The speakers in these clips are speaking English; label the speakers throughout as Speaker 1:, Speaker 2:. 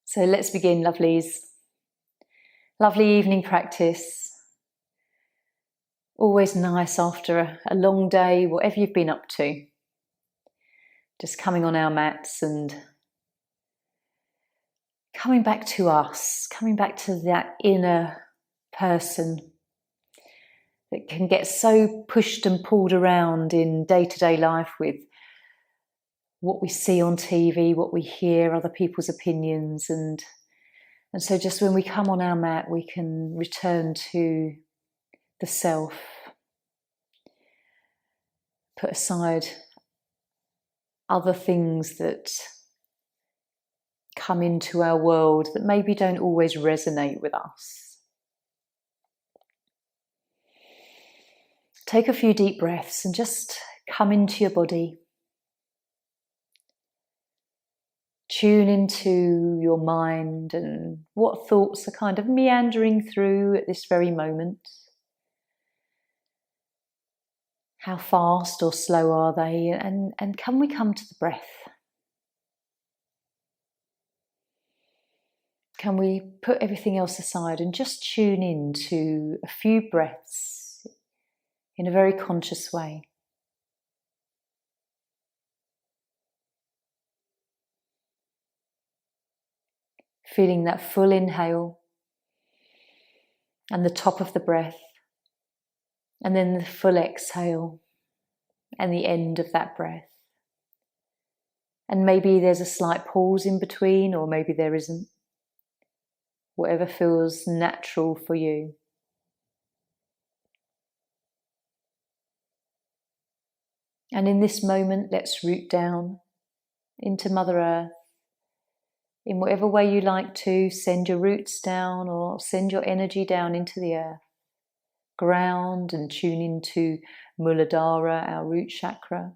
Speaker 1: So let's begin, lovelies. Lovely evening practice. Always nice after a long day, whatever you've been up to. Just coming on our mats and coming back to us, coming back to that inner person that can get so pushed and pulled around in day-to-day life with what we see on TV, what we hear, other people's opinions, and so just when we come on our mat, we can return to the self, put aside other things that come into our world that maybe don't always resonate with us. Take a few deep breaths and just come into your body. Tune into your mind and what thoughts are kind of meandering through at this very moment. How fast or slow are they? And can we come to the breath? Can we put everything else aside and just tune in to a few breaths in a very conscious way? Feeling that full inhale and the top of the breath, and then the full exhale and the end of that breath. And maybe there's a slight pause in between, or maybe there isn't. Whatever feels natural for you. And in this moment, let's root down into Mother Earth. In whatever way you like to, send your roots down or send your energy down into the earth. Ground and tune into Muladhara, our root chakra.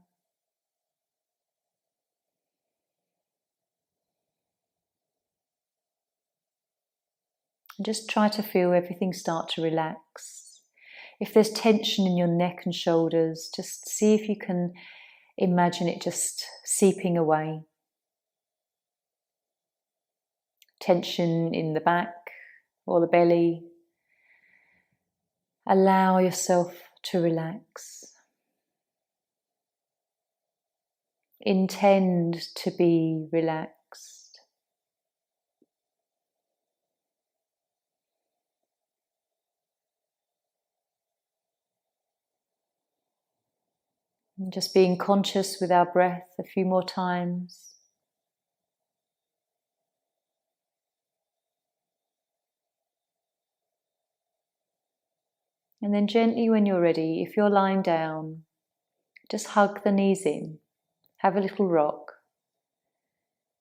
Speaker 1: And just try to feel everything start to relax. If there's tension in your neck and shoulders, just see if you can imagine it just seeping away. Tension in the back or the belly. Allow yourself to relax. Intend to be relaxed. And just being conscious with our breath a few more times. And then gently, when you're ready, if you're lying down, just hug the knees in, have a little rock.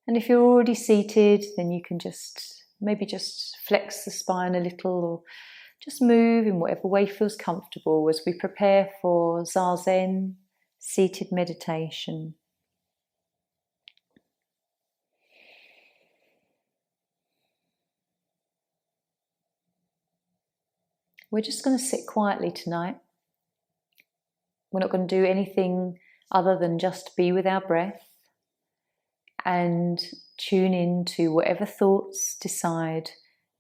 Speaker 1: And if you're already seated, then you can maybe just flex the spine a little, or just move in whatever way feels comfortable as we prepare for Zazen, seated meditation. We're just going to sit quietly tonight. We're not going to do anything other than just be with our breath and tune in to whatever thoughts decide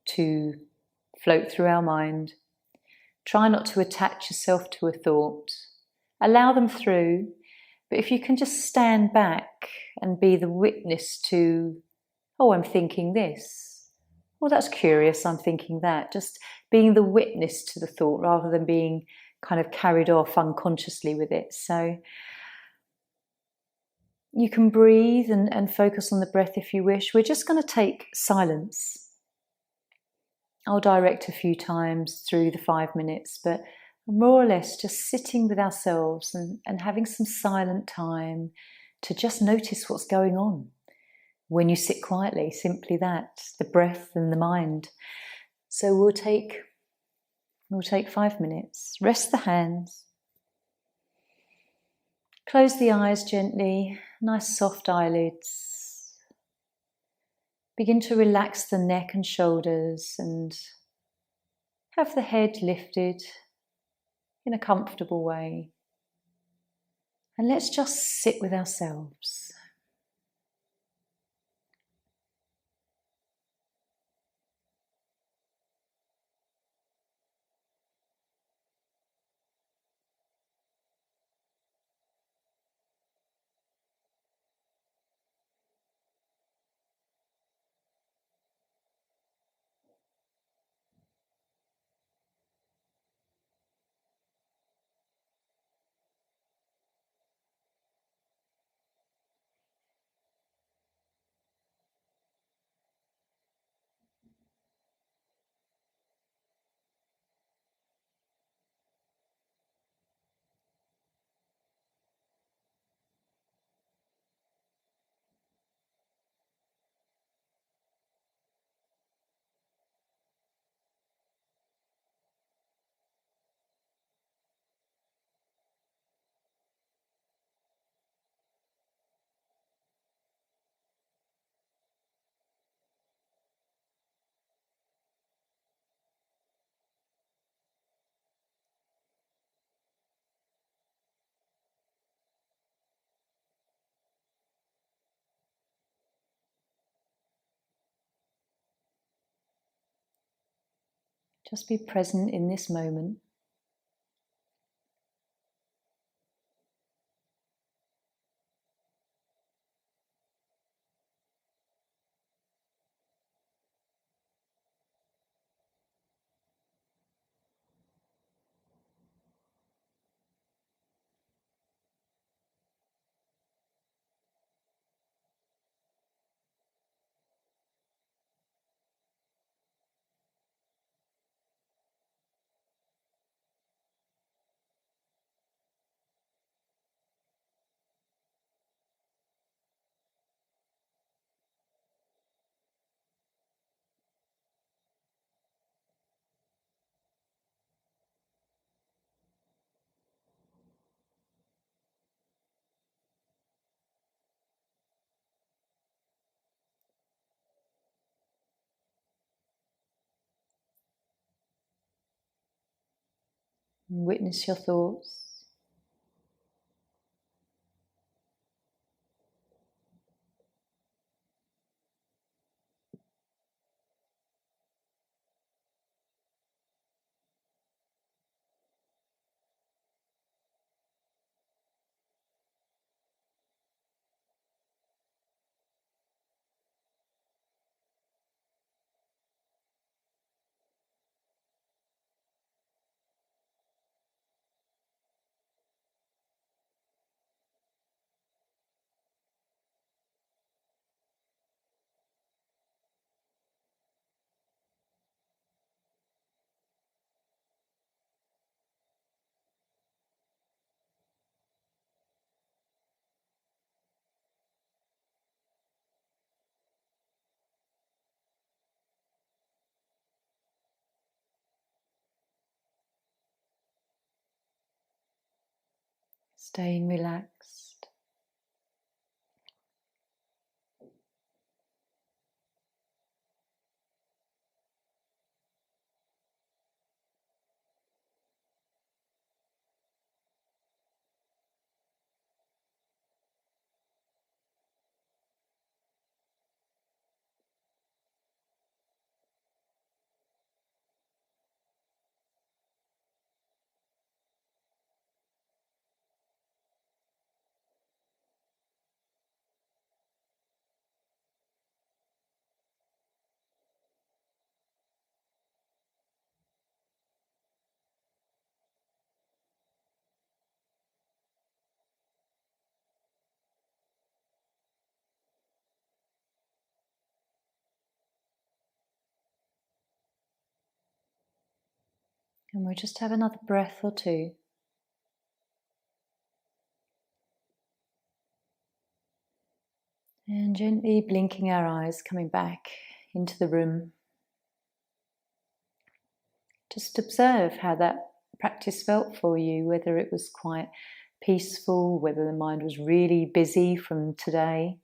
Speaker 1: to float through our mind. Try not to attach yourself to a thought. Allow them through, but if you can just stand back and be the witness to, oh, I'm thinking this. Well, that's curious, I'm thinking that. Just being the witness to the thought rather than being kind of carried off unconsciously with it. So you can breathe and focus on the breath if you wish. We're just going to take silence. I'll direct a few times through the 5 minutes, but more or less just sitting with ourselves and having some silent time to just notice what's going on. When you sit quietly, simply that, the breath and the mind. So we'll take 5 minutes. Rest the hands. Close the eyes gently, nice soft eyelids. Begin to relax the neck and shoulders and have the head lifted in a comfortable way. And let's just sit with ourselves. Just be present in this moment. Witness your thoughts. Staying relaxed. And we'll just have another breath or two. And gently blinking our eyes, coming back into the room. Just observe how that practice felt for you, whether it was quite peaceful, whether the mind was really busy from today,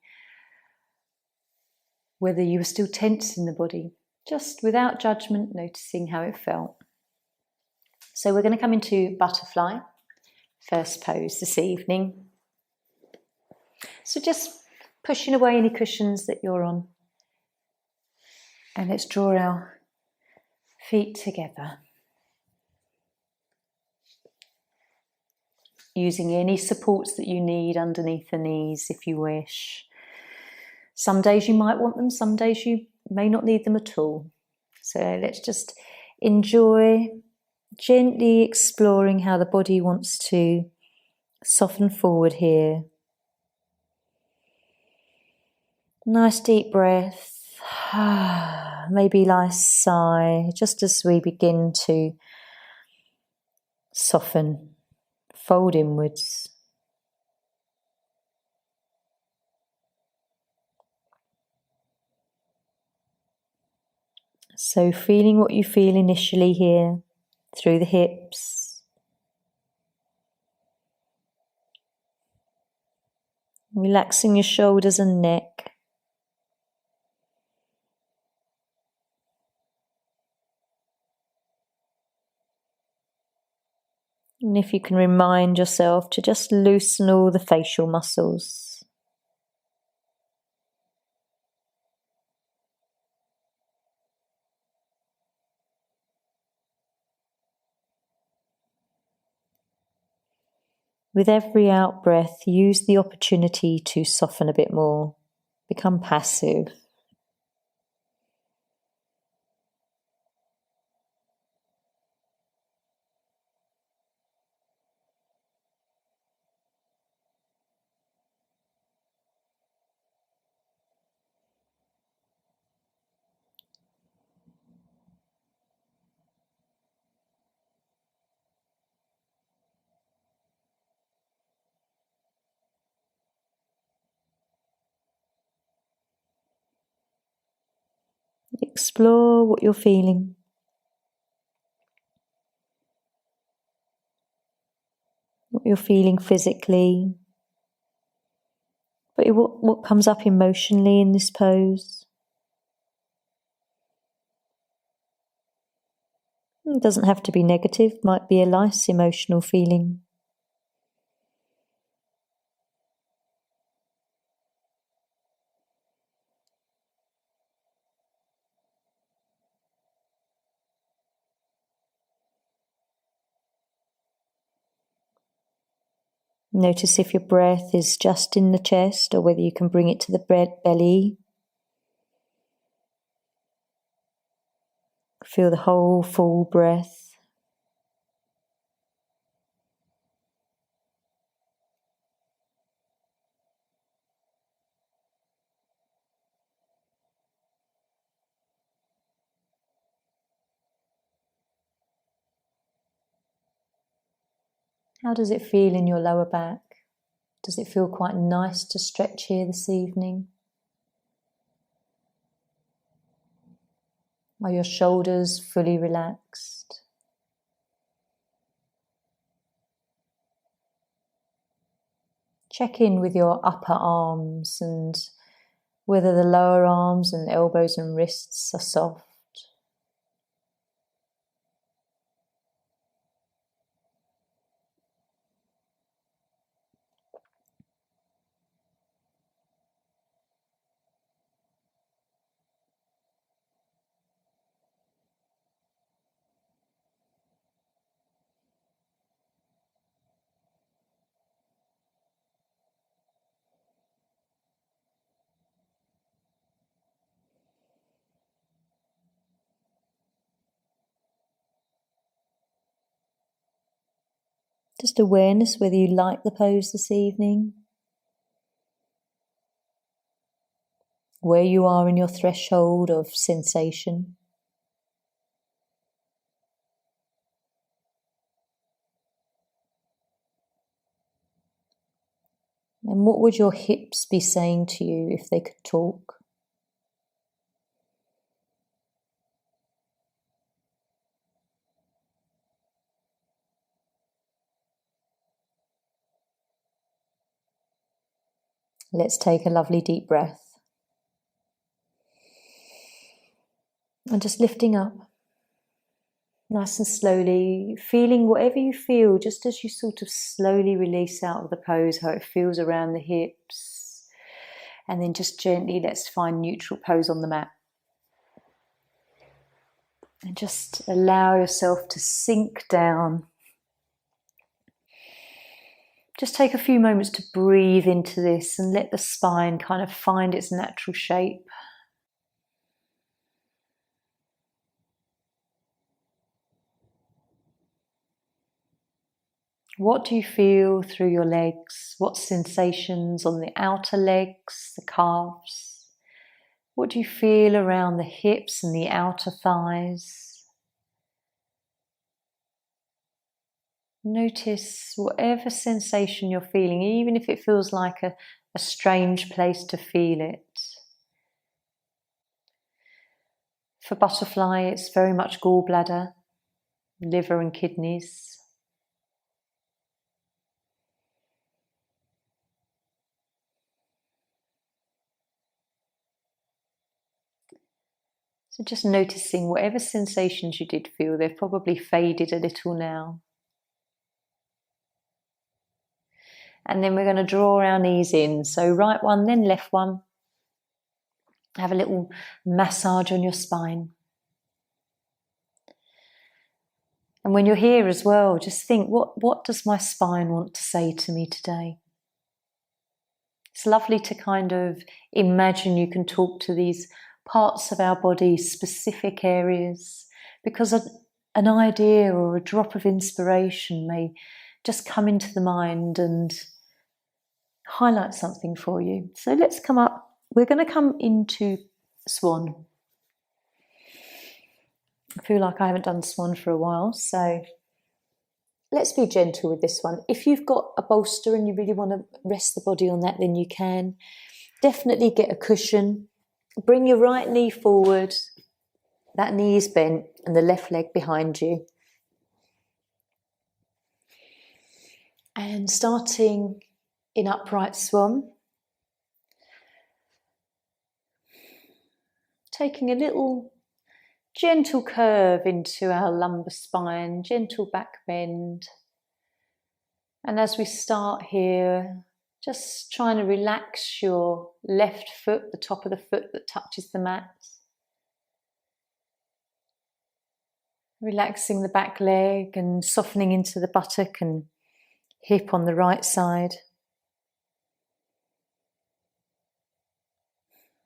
Speaker 1: whether you were still tense in the body, just without judgment, noticing how it felt. So we're going to come into butterfly, first pose this evening. So just pushing away any cushions that you're on. And let's draw our feet together. Using any supports that you need underneath the knees if you wish. Some days you might want them, some days you may not need them at all. So let's just enjoy gently exploring how the body wants to soften forward here. Nice deep breath. Maybe nice sigh just as we begin to soften, fold inwards. So feeling what you feel initially here through the hips. Relaxing your shoulders and neck. And if you can remind yourself to just loosen all the facial muscles. With every out breath, use the opportunity to soften a bit more, become passive. Explore what you're feeling. What you're feeling physically. But what comes up emotionally in this pose. It doesn't have to be negative, might be a nice emotional feeling. Notice if your breath is just in the chest or whether you can bring it to the belly. Feel the whole full breath. How does it feel in your lower back? Does it feel quite nice to stretch here this evening? Are your shoulders fully relaxed? Check in with your upper arms and whether the lower arms and elbows and wrists are soft. Just awareness whether you like the pose this evening, where you are in your threshold of sensation. And what would your hips be saying to you if they could talk? Let's take a lovely deep breath. And just lifting up, nice and slowly, feeling whatever you feel, just as you sort of slowly release out of the pose, how it feels around the hips. And then just gently, let's find neutral pose on the mat. And just allow yourself to sink down. Just take a few moments to breathe into this and let the spine kind of find its natural shape. What do you feel through your legs? What sensations on the outer legs, the calves? What do you feel around the hips and the outer thighs? Notice whatever sensation you're feeling, even if it feels like a strange place to feel it. For butterfly, it's very much gallbladder, liver and kidneys. So just noticing whatever sensations you did feel, they've probably faded a little now. And then we're going to draw our knees in. So right one, then left one. Have a little massage on your spine. And when you're here as well, just think, what does my spine want to say to me today? It's lovely to kind of imagine you can talk to these parts of our body, specific areas, because an idea or a drop of inspiration may just come into the mind and highlight something for you. So let's come up. We're going to come into Swan. I feel like I haven't done Swan for a while, so let's be gentle with this one. If you've got a bolster and you really want to rest the body on that, then you can. Definitely get a cushion. Bring your right knee forward. That knee is bent and the left leg behind you. And starting in upright swan. Taking a little gentle curve into our lumbar spine, gentle back bend. And as we start here, just trying to relax your left foot, the top of the foot that touches the mat. Relaxing the back leg and softening into the buttock and hip on the right side.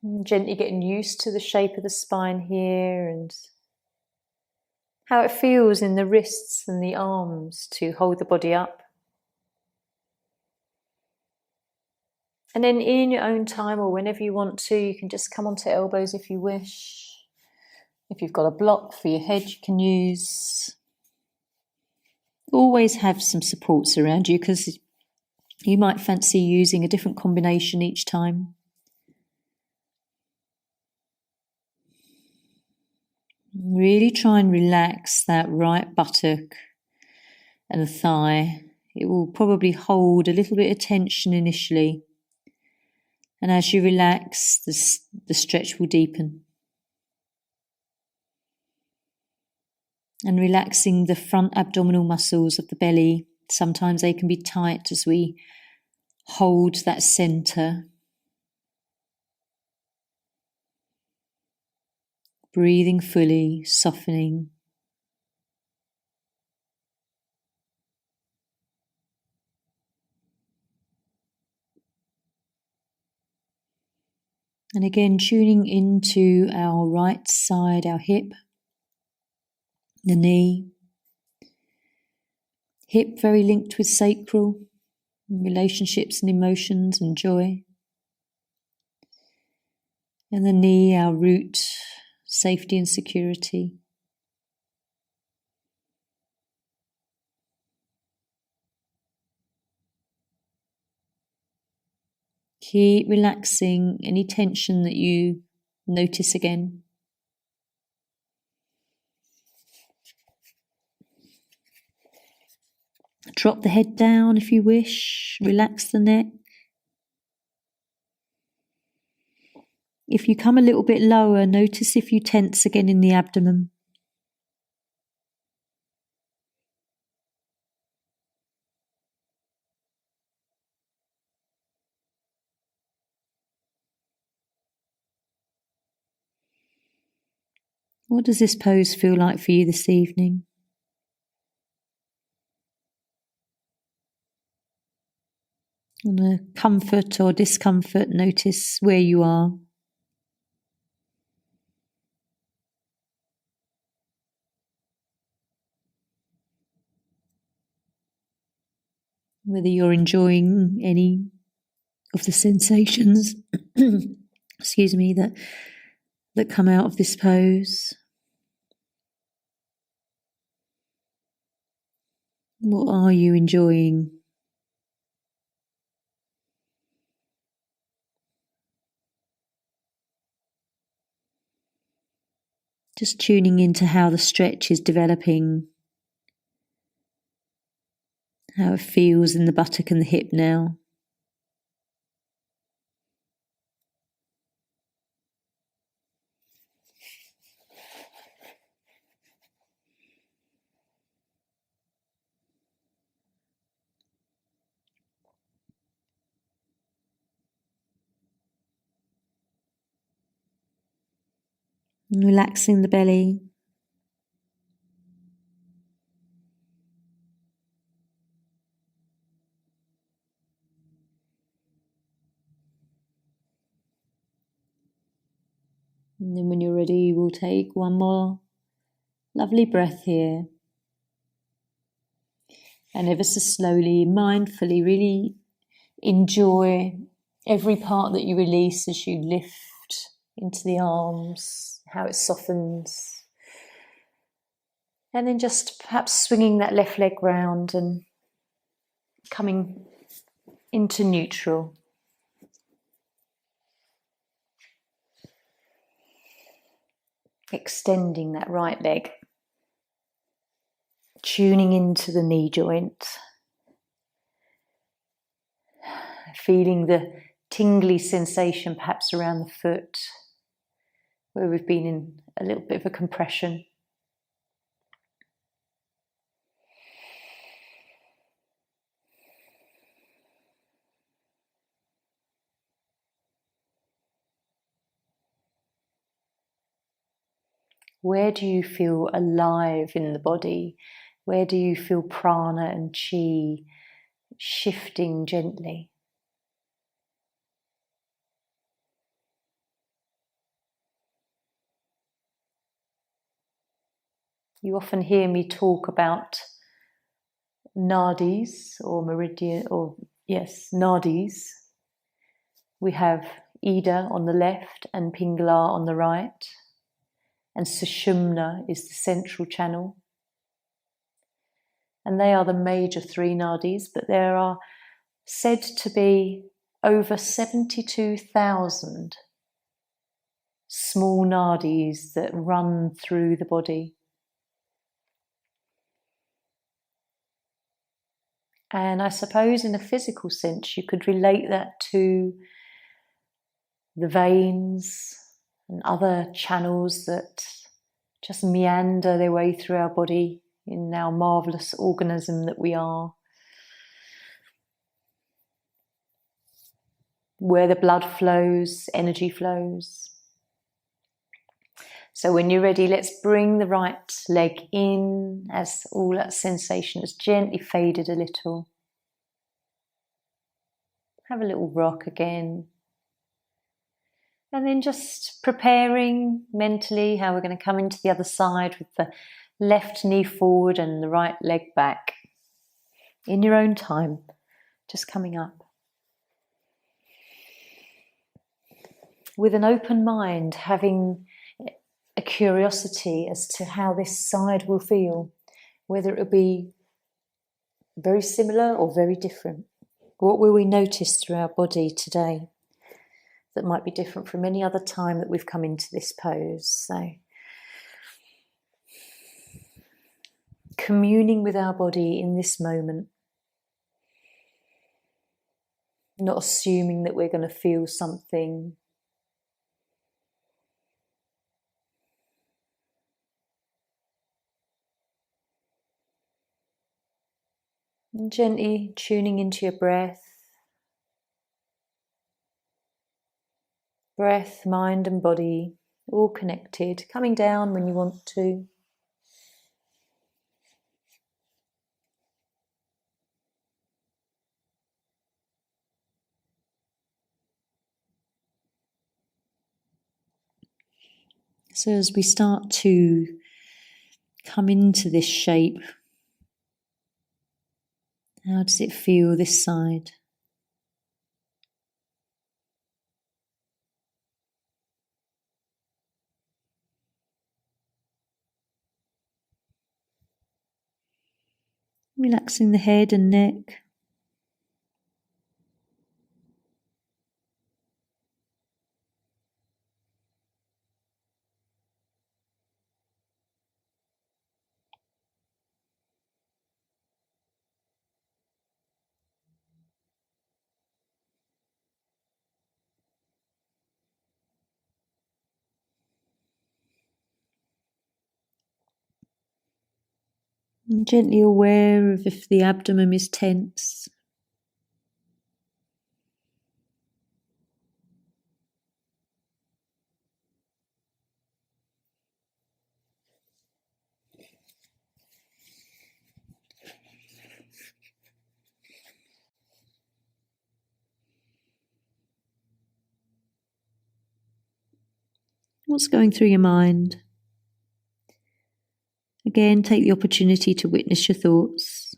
Speaker 1: And gently getting used to the shape of the spine here and how it feels in the wrists and the arms to hold the body up. And then in your own time or whenever you want to, you can just come onto elbows if you wish. If you've got a block for your head, you can use. Always have some supports around you because you might fancy using a different combination each time. Really try and relax that right buttock and the thigh. It will probably hold a little bit of tension initially. And as you relax, the stretch will deepen. And relaxing the front abdominal muscles of the belly. Sometimes they can be tight as we hold that center. Breathing fully, softening. And again, tuning into our right side, our hip, the knee. Hip very linked with sacral, relationships and emotions and joy. And the knee, our root, safety and security. Keep relaxing any tension that you notice again. Drop the head down if you wish. Relax the neck. If you come a little bit lower, notice if you tense again in the abdomen. What does this pose feel like for you this evening? On the comfort or discomfort, notice where you are. Whether you're enjoying any of the sensations, excuse me, that come out of this pose. What are you enjoying? Just tuning into how the stretch is developing, how it feels in the buttock and the hip now. And relaxing the belly. And then when you're ready, we'll take one more lovely breath here. And ever so slowly, mindfully, really enjoy every part that you release as you lift into the arms, how it softens. And then just perhaps swinging that left leg round and coming into neutral. Extending that right leg. Tuning into the knee joint. Feeling the tingly sensation perhaps around the foot, where we've been in a little bit of a compression. Where do you feel alive in the body? Where do you feel prana and chi shifting gently? You often hear me talk about nadis or meridian, nadis. We have Ida on the left and Pingala on the right, and Sushumna is the central channel. And they are the major three nadis, but there are said to be over 72,000 small nadis that run through the body. And I suppose in a physical sense, you could relate that to the veins and other channels that just meander their way through our body in our marvellous organism that we are. Where the blood flows, energy flows. So when you're ready, let's bring the right leg in as all that sensation has gently faded a little. Have a little rock again. And then just preparing mentally how we're going to come into the other side with the left knee forward and the right leg back. In your own time, just coming up. With an open mind, having a curiosity as to how this side will feel, whether it will be very similar or very different. What will we notice through our body today that might be different from any other time that we've come into this pose? So, communing with our body in this moment, not assuming that we're going to feel something. And gently tuning into your breath. Breath, mind and body, all connected. Coming down when you want to. So as we start to come into this shape, how does it feel this side? Relaxing the head and neck. And gently aware of if the abdomen is tense.
Speaker 2: What's going through your mind? Again, take the opportunity to witness your thoughts.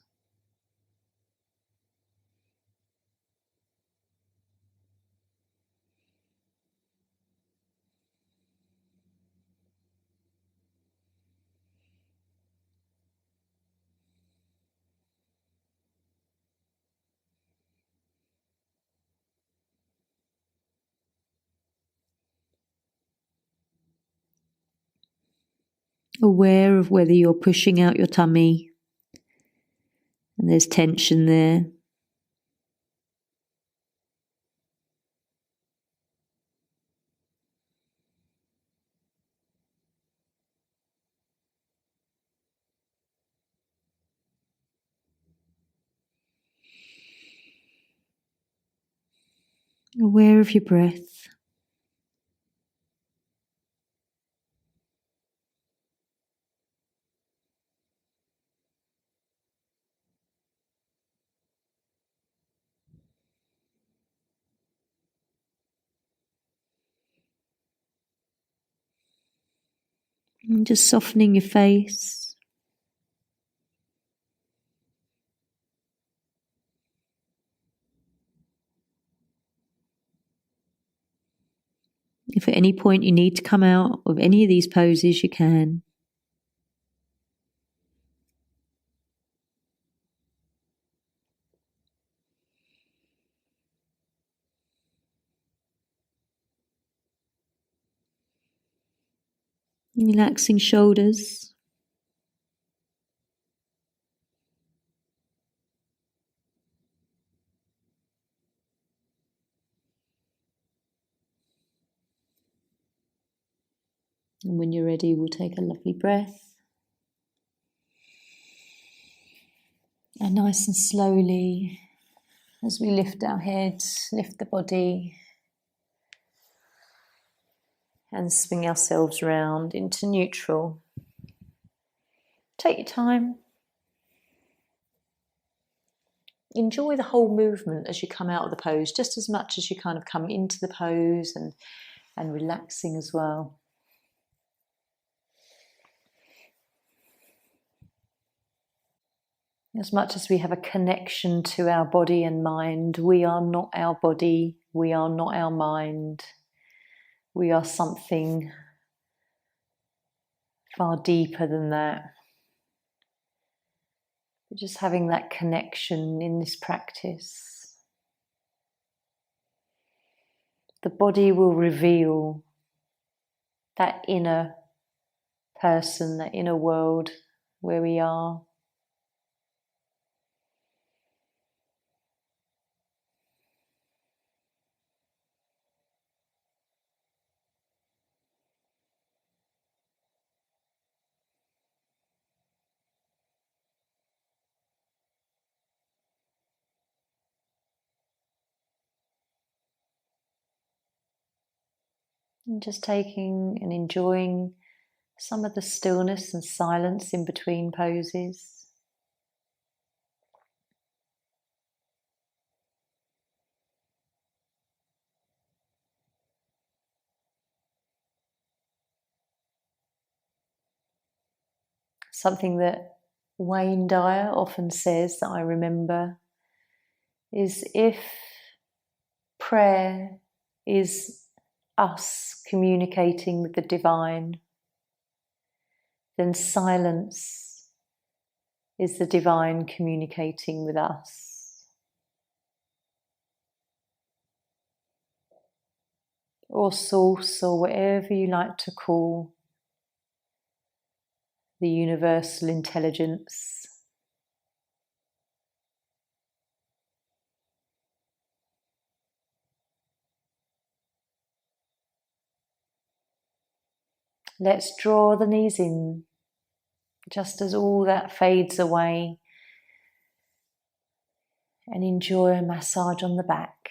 Speaker 2: Aware of whether you're pushing out your tummy and there's tension there. Aware of your breath. And just softening your face. If at any point you need to come out of any of these poses, you can. Relaxing shoulders. And when you're ready, we'll take a lovely breath. And nice and slowly, as we lift our heads, lift the body, and swing ourselves round into neutral. Take your time. Enjoy the whole movement as you come out of the pose, just as much as you kind of come into the pose and relaxing as well. As much as we have a connection to our body and mind, we are not our body, we are not our mind. We are something far deeper than that. But just having that connection in this practice. The body will reveal that inner person, that inner world where we are. And just taking and enjoying some of the stillness and silence in between poses. Something that Wayne Dyer often says that I remember is, if prayer is us communicating with the divine, then silence is the divine communicating with us. Or source, or whatever you like to call the universal intelligence. Let's draw the knees in, just as all that fades away, and enjoy a massage on the back.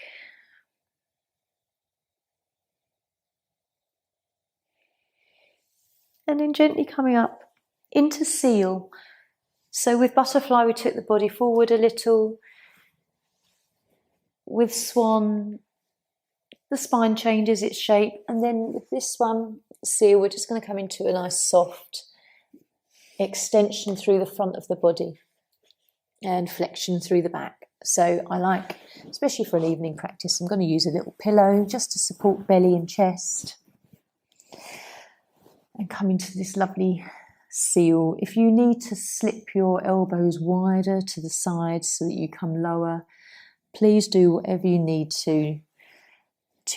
Speaker 2: And then gently coming up into seal. So with butterfly, we took the body forward a little. With swan, the spine changes its shape. And then with this one, seal, we're just going to come into a nice soft extension through the front of the body and flexion through the back. So I like, especially for an evening practice, I'm going to use a little pillow just to support belly and chest. And come into this lovely seal. If you need to slip your elbows wider to the sides so that you come lower, please do whatever you need to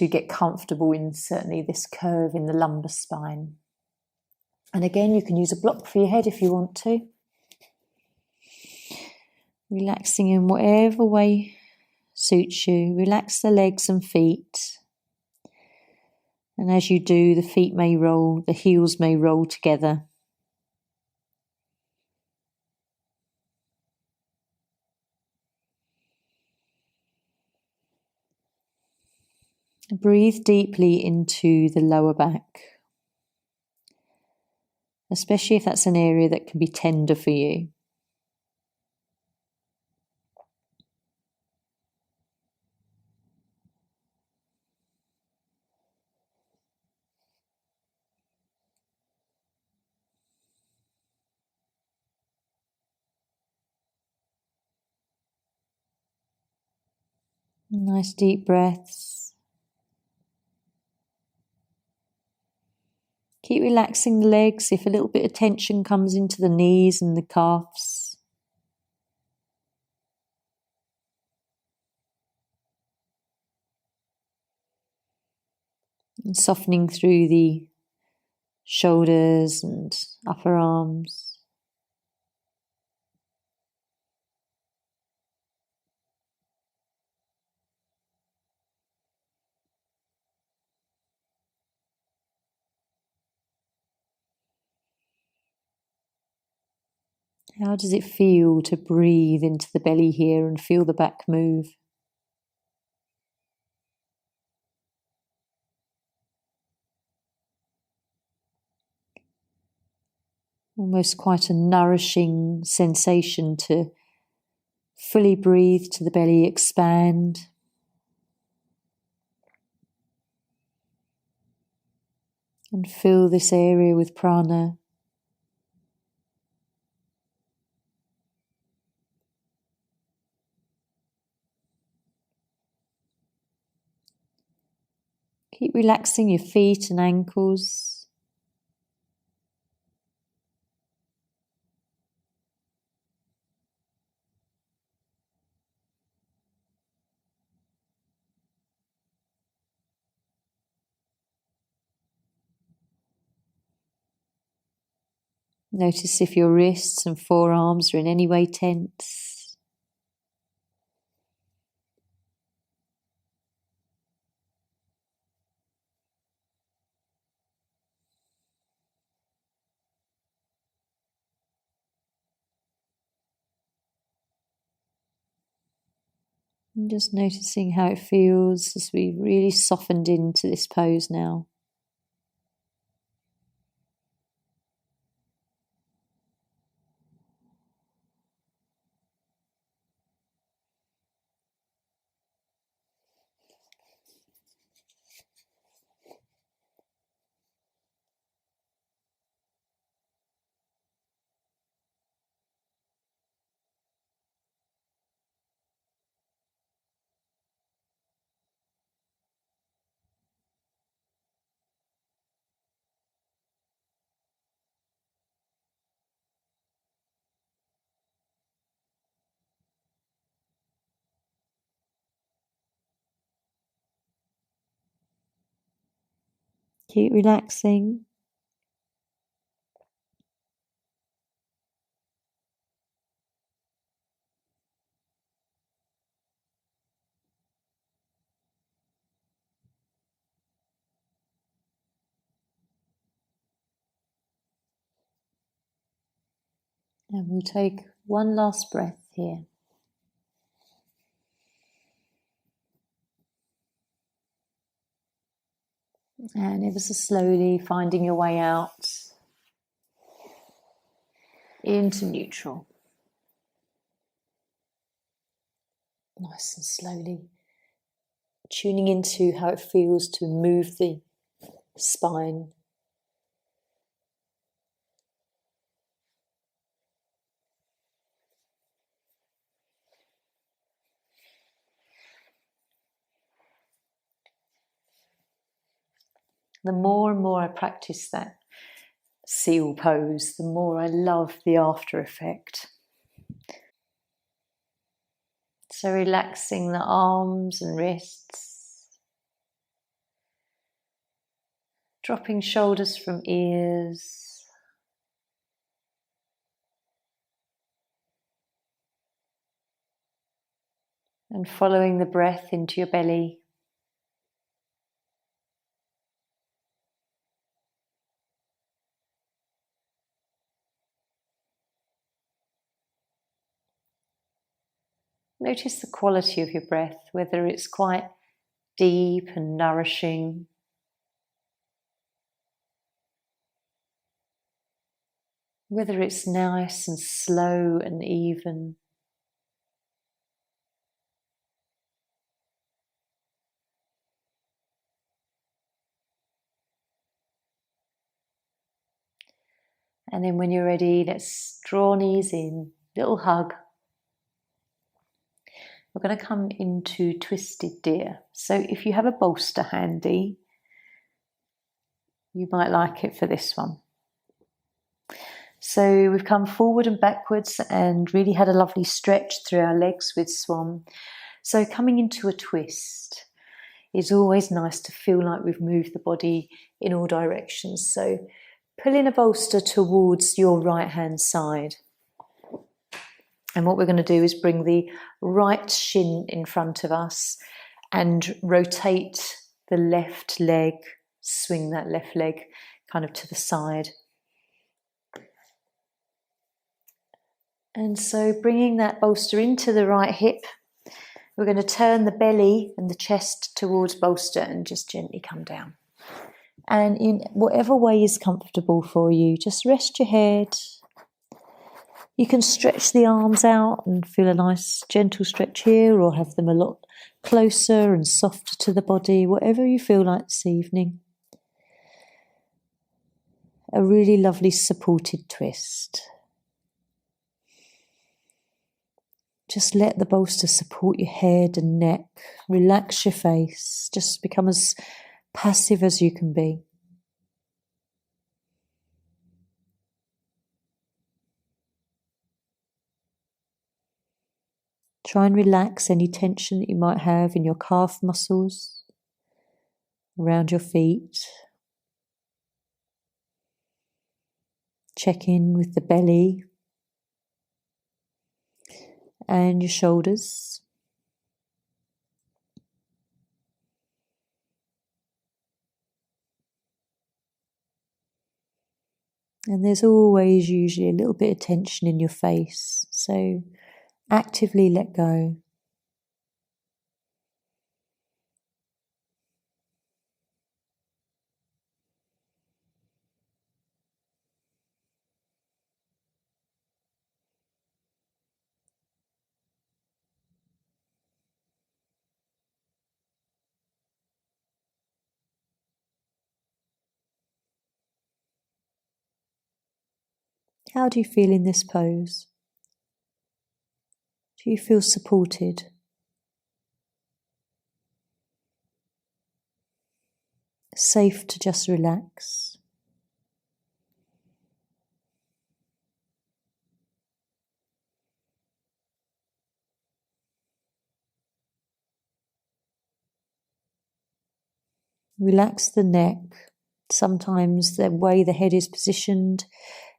Speaker 2: get comfortable in certainly this curve in the lumbar spine. And again, you can use a block for your head if you want to. Relaxing in whatever way suits you. Relax the legs and feet. And as you do, the feet may roll, the heels may roll together. Breathe deeply into the lower back, especially if that's an area that can be tender for you. Nice deep breaths. Keep relaxing the legs if a little bit of tension comes into the knees and the calves. And softening through the shoulders and upper arms. How does it feel to breathe into the belly here and feel the back move? Almost quite a nourishing sensation to fully breathe to the belly expand. And fill this area with prana. Keep relaxing your feet and ankles. Notice if your wrists and forearms are in any way tense. And just noticing how it feels as we've really softened into this pose now. Keep relaxing. And we'll take one last breath here. And ever so slowly finding your way out into neutral. Nice and slowly tuning into how it feels to move the spine. The more and more I practice that seal pose, the more I love the after effect. So relaxing the arms and wrists, dropping shoulders from ears, and following the breath into your belly. Notice the quality of your breath, whether it's quite deep and nourishing, whether it's nice and slow and even. And then when you're ready, let's draw knees in, little hug. We're going to come into twisted deer. So if you have a bolster handy, you might like it for this one. So we've come forward and backwards and really had a lovely stretch through our legs with Swan. So coming into a twist is always nice to feel like we've moved the body in all directions. So pulling a bolster towards your right hand side. And what we're going to do is bring the right shin in front of us and rotate the left leg, swing that left leg kind of to the side. And so bringing that bolster into the right hip, we're going to turn the belly and the chest towards bolster and just gently come down. And in whatever way is comfortable for you, just rest your head. You can stretch the arms out and feel a nice gentle stretch here, or have them a lot closer and softer to the body, whatever you feel like this evening. A really lovely supported twist. Just let the bolster support your head and neck. Relax your face. Just become as passive as you can be. Try and relax any tension that you might have in your calf muscles, around your feet. Check in with the belly and your shoulders. And there's always usually a little bit of tension in your face, so actively let go. How do you feel in this pose? Do you feel supported? Safe to just relax? Relax the neck. Sometimes the way the head is positioned,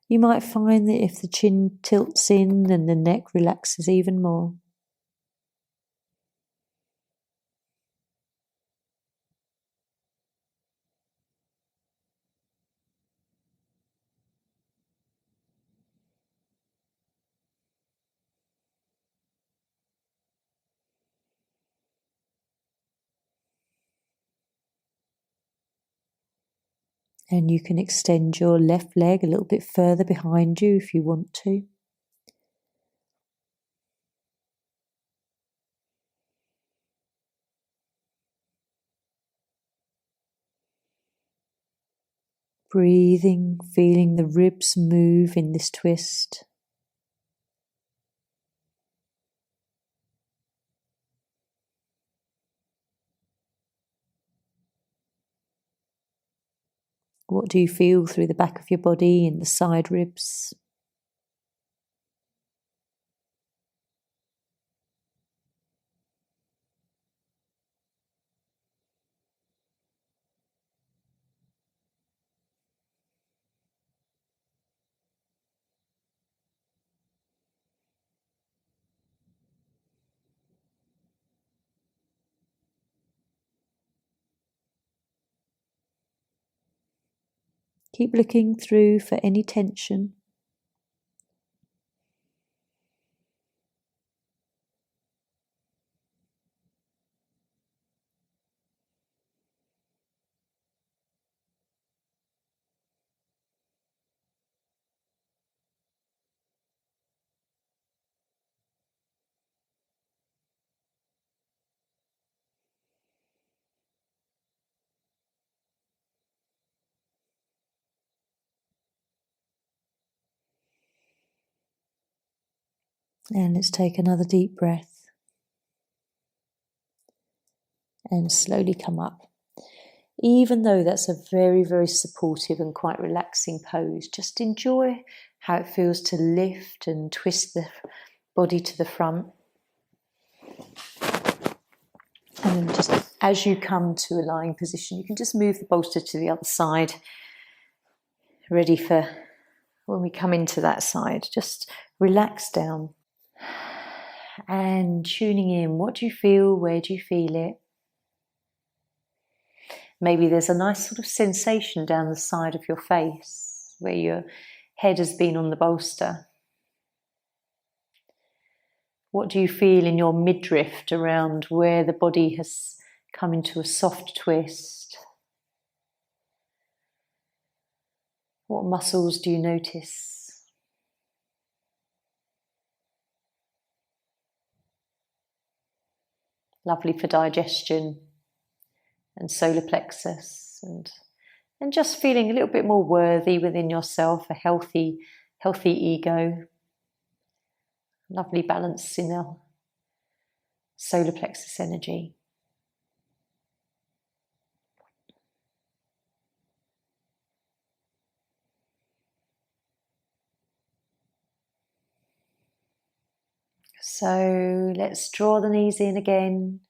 Speaker 2: you might find that if the chin tilts in, then the neck relaxes even more. And you can extend your left leg a little bit further behind you if you want to. Breathing, feeling the ribs move in this twist. What do you feel through the back of your body and the side ribs? Keep looking through for any tension. And let's take another deep breath. And slowly come up. Even though that's a very, very supportive and quite relaxing pose, just enjoy how it feels to lift and twist the body to the front. And then just as you come to a lying position, you can just move the bolster to the other side, ready for when we come into that side. Just relax down. And tuning in, what do you feel? Where do you feel it? Maybe there's a nice sort of sensation down the side of your face where your head has been on the bolster. What do you feel in your midriff around where the body has come into a soft twist? What muscles do you notice? Lovely for digestion and solar plexus, and just feeling a little bit more worthy within yourself, a healthy ego. Lovely balance in our solar plexus energy. So let's draw the knees in again.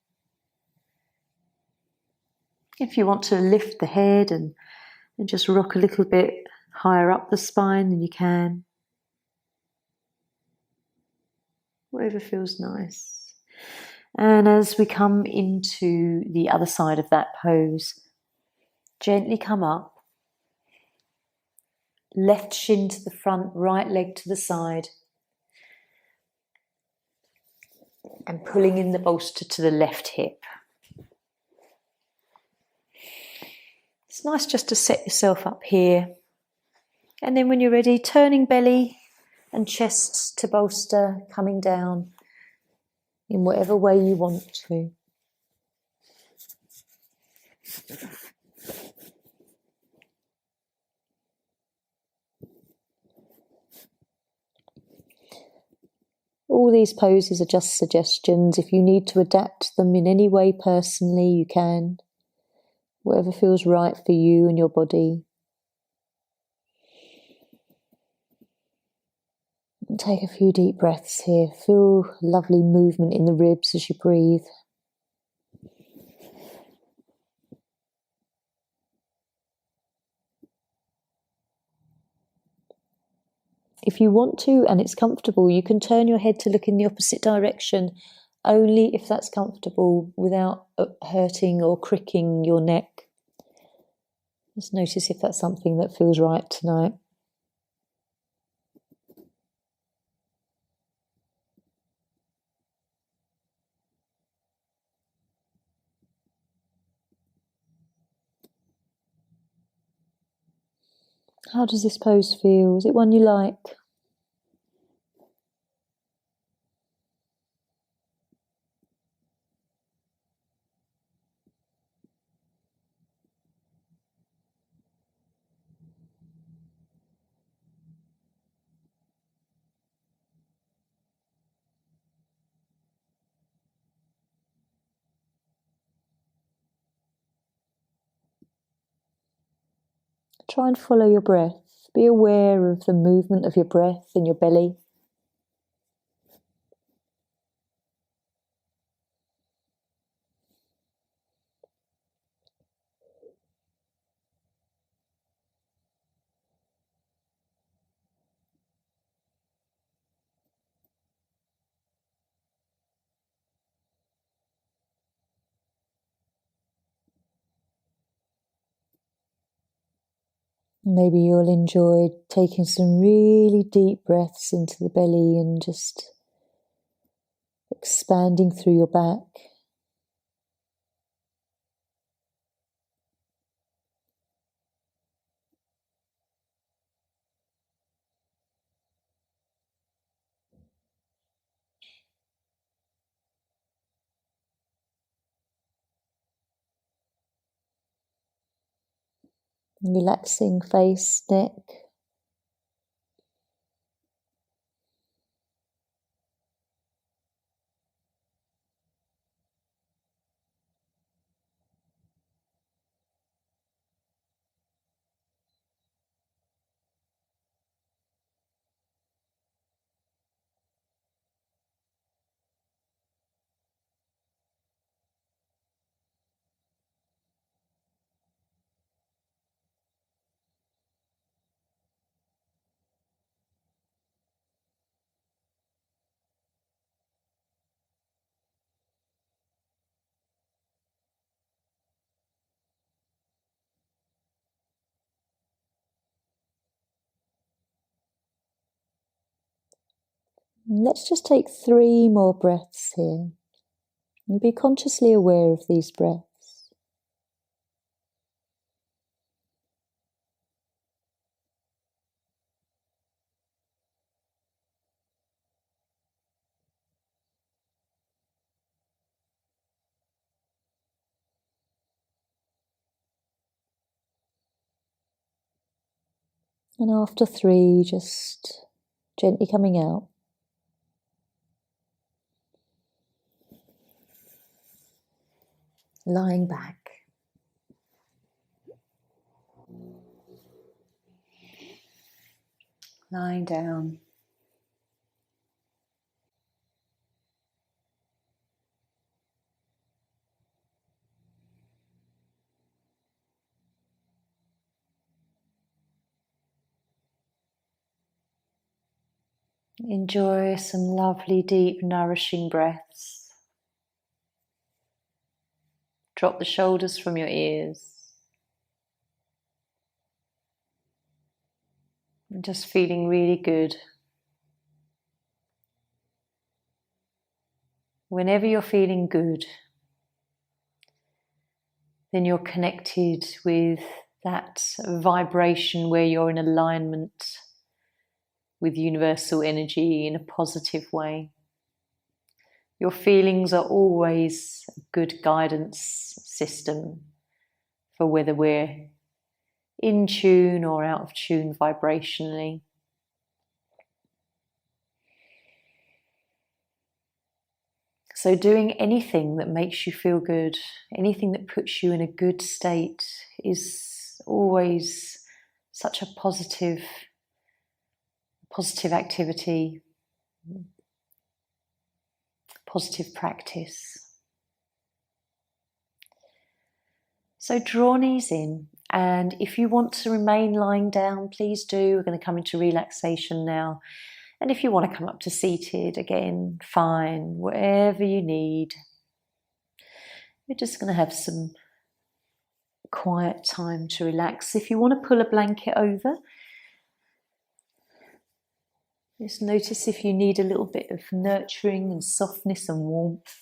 Speaker 2: If you want to lift the head and just rock a little bit higher up the spine, then you can. Whatever feels nice. And as we come into the other side of that pose, gently come up. Left shin to the front, right leg to the side. And pulling in the bolster to the left hip. It's nice just to set yourself up here. And then when you're ready, turning belly and chest to bolster, coming down in whatever way you want to. All these poses are just suggestions. If you need to adapt them in any way personally, you can. Whatever feels right for you and your body. And take a few deep breaths here. Feel lovely movement in the ribs as you breathe. If you want to and it's comfortable, you can turn your head to look in the opposite direction, only if that's comfortable without hurting or cricking your neck. Just notice if that's something that feels right tonight. How does this pose feel? Is it one you like? Try and follow your breath. Be aware of the movement of your breath in your belly. Maybe you'll enjoy taking some really deep breaths into the belly and just expanding through your back. Relaxing face, neck. Let's just take 3 more breaths here and be consciously aware of these breaths. And after 3, just gently coming out. Lying back. Lying down. Enjoy some lovely, deep, nourishing breaths. Drop the shoulders from your ears. And just feeling really good. Whenever you're feeling good, then you're connected with that vibration where you're in alignment with universal energy in a positive way. Your feelings are always a good guidance system for whether we're in tune or out of tune vibrationally. So doing anything that makes you feel good, anything that puts you in a good state is always such a positive activity, positive practice. So draw knees in, and if you want to remain lying down, please do. We're going to come into relaxation now. And if you want to come up to seated, again, fine, whatever you need. We're just going to have some quiet time to relax. If you want to pull a blanket over, just notice if you need a little bit of nurturing and softness and warmth.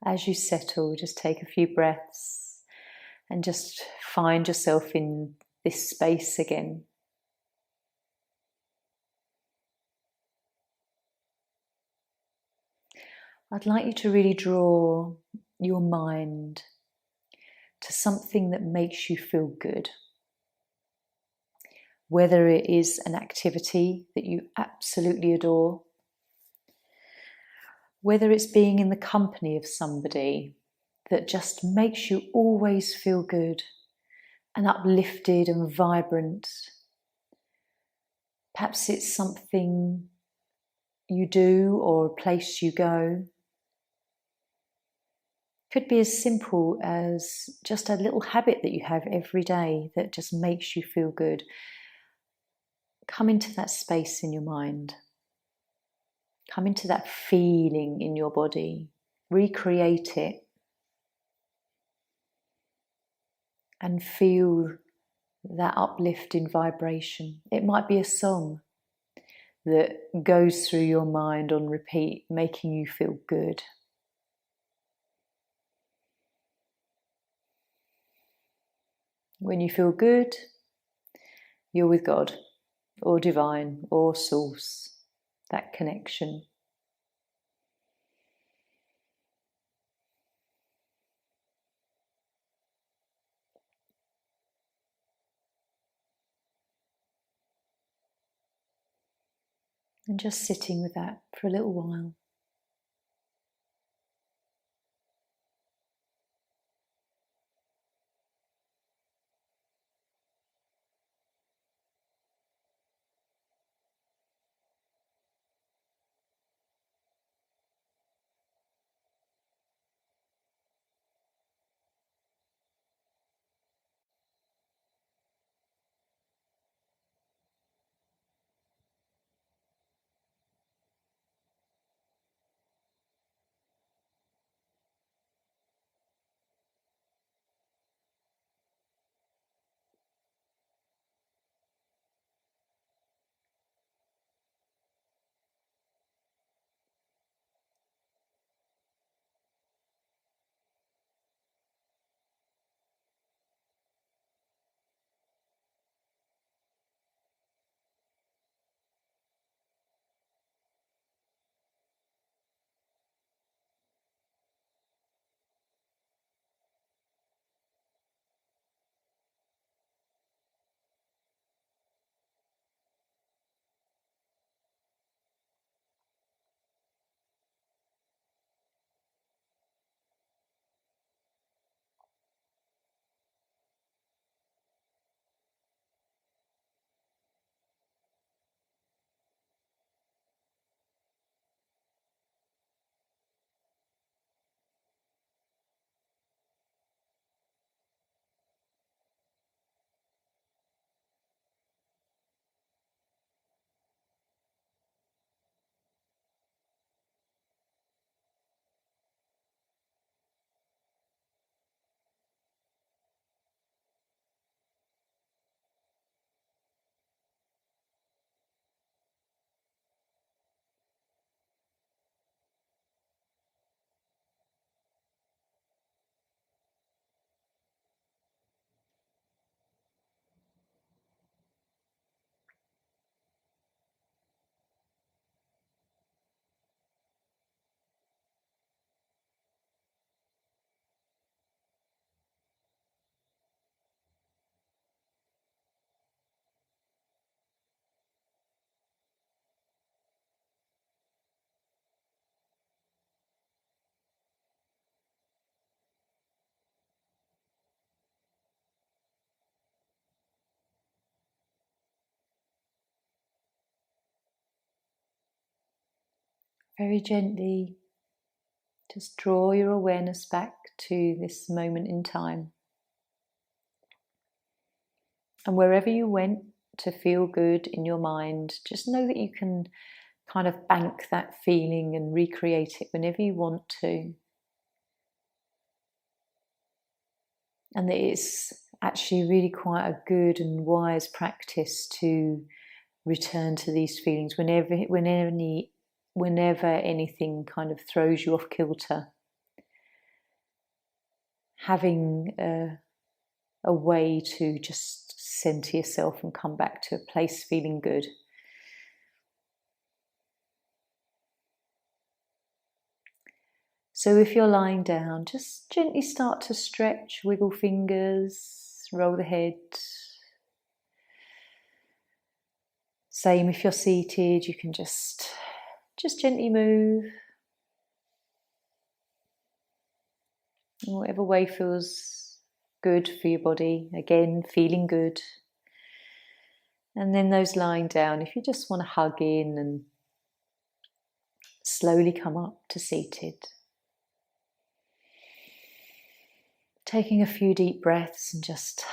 Speaker 2: As you settle, just take a few breaths and just find yourself in this space again.
Speaker 1: I'd like you to really draw your mind to something that makes you feel good. Whether it is an activity that you absolutely adore, whether it's being in the company of somebody that just makes you always feel good and uplifted and vibrant. Perhaps it's something you do or a place you go. Could be as simple as just a little habit that you have every day that just makes you feel good. Come into that space in your mind. Come into that feeling in your body. Recreate it. And feel that uplifting vibration. It might be a song that goes through your mind on repeat, making you feel good. When you feel good, you're with God, or divine, or source, that connection. And just sitting with that for a little while. Very gently, just draw your awareness back to this moment in time. And wherever you went to feel good in your mind, just know that you can kind of bank that feeling and recreate it whenever you want to. And that it's actually really quite a good and wise practice to return to these feelings whenever anything kind of throws you off kilter. Having a way to just center yourself and come back to a place feeling good. So if you're lying down, just gently start to stretch, wiggle fingers, roll the head. Same if you're seated, you can just gently move. In whatever way feels good for your body. Again, feeling good. And then those lying down, if you just want to hug in and slowly come up to seated. Taking a few deep breaths and just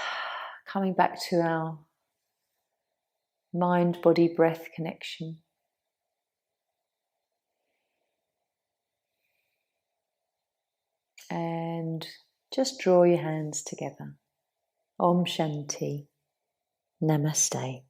Speaker 1: coming back to our mind, body, breath connection. And just draw your hands together. Om Shanti. Namaste.